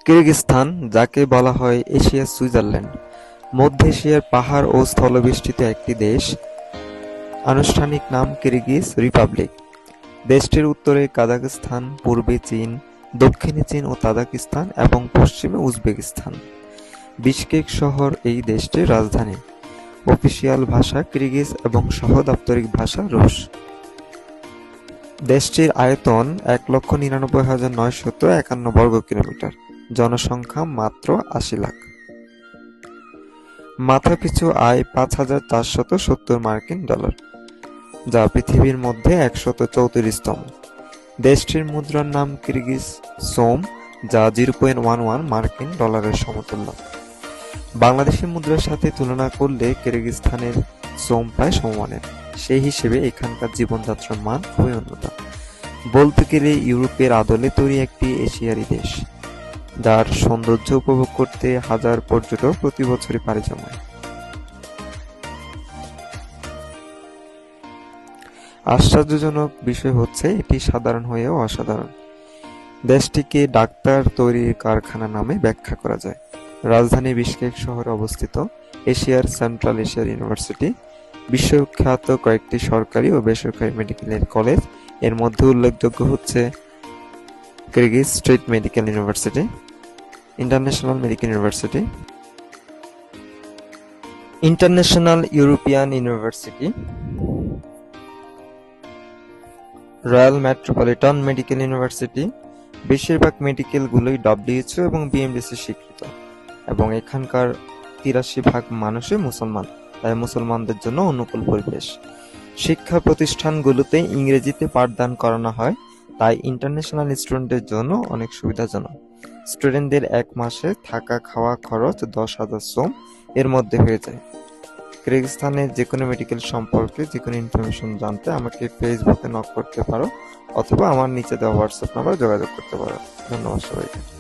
কিরগিজস্তান, যাকে বলা হয় এশিয়ার সুইজারল্যান্ড, মধ্য এশিয়ার পাহাড় ও স্থলবেষ্টিত একটি দেশ। আনুষ্ঠানিক নাম কিরগিজ রিপাবলিক। দেশটির উত্তরে কাজাখস্তান, পূর্বে চীন, দক্ষিণে চীন ও তাজিকিস্তান এবং পশ্চিমে উজবেকিস্তান। বিশকেক শহর এই দেশটির রাজধানী। অফিসিয়াল ভাষা কিরগিজ এবং সহ-দাপ্তরিক ভাষা রুশ। দেশটির আয়তন ১,৯৯,৯৫১ বর্গ কিলোমিটার। জনসংখ্যা মাত্র ৮০ লাখ। মাথাপিছু আয় $৫,৪৭০ যা পৃথিবীর মধ্যে ১৩৪তম। দেশটির মুদ্রার নাম কিরগিজ সোম, যা $0.11 সমতুল্য। বাংলাদেশি মুদ্রার সাথে তুলনা করলে কিরগিজস্তানের সোম প্রায় সমমানের। সেই হিসেবে এখানকার জীবনযাত্রার মান খুবই উন্নত। বলতে গেলে ইউরোপের আদলে তৈরি একটি এশিয়ারি দেশ, যার সৌন্দর্য উপভোগ করতে হাজার পর্যটক প্রতি বছরই পাড়ি জমায়। আশ্চর্যজনক বিষয় হচ্ছে এটি সাধারণ হয়েও অসাধারণ। দেশটিকে ডাক্তার তৈরির কারখানা নামে ব্যাখ্যা করা যায়। রাজধানী বিশকেক শহরে অবস্থিত এশিয়ার সেন্ট্রাল এশিয়ার ইউনিভার্সিটি, বিশ্বখ্যাত কয়েকটি সরকারি ও বেসরকারি মেডিকেল কলেজ, এর মধ্যে উল্লেখযোগ্য হচ্ছে Kyrgyz state medical university, international medical university, international European university, royal metropolitan medical university. বেশিরভাগ মেডিকেলগুলোই ডব্লিউএইচও এবং বিএমডিসি স্বীকৃত, এবং এখানকার ৮৩% মানুষই মুসলমান, তাই মুসলমানদের জন্য অনুকূল পরিবেশ। শিক্ষা প্রতিষ্ঠানগুলোতে ইংরেজিতে পাঠদান করানো হয়, তাই ইন্টারন্যাশনাল স্টুডেন্টদের জন্য অনেক সুবিধাজনক। স্টুডেন্টদের ১ মাসে থাকা খাওয়া খরচ ১০,০০০ সোম এর মধ্যে হয়ে যায়। কিরগিজস্তানের যেকোনো মেডিকেল সম্পর্কে যেকোনো ইনফরমেশন জানতে আমাকে ফেসবুকে নক করতে পারো, অথবা আমার নিচে দেওয়া হোয়াটসঅ্যাপ নাম্বারে যোগাযোগ করতে পারো। ধন্যবাদ সবাইকে।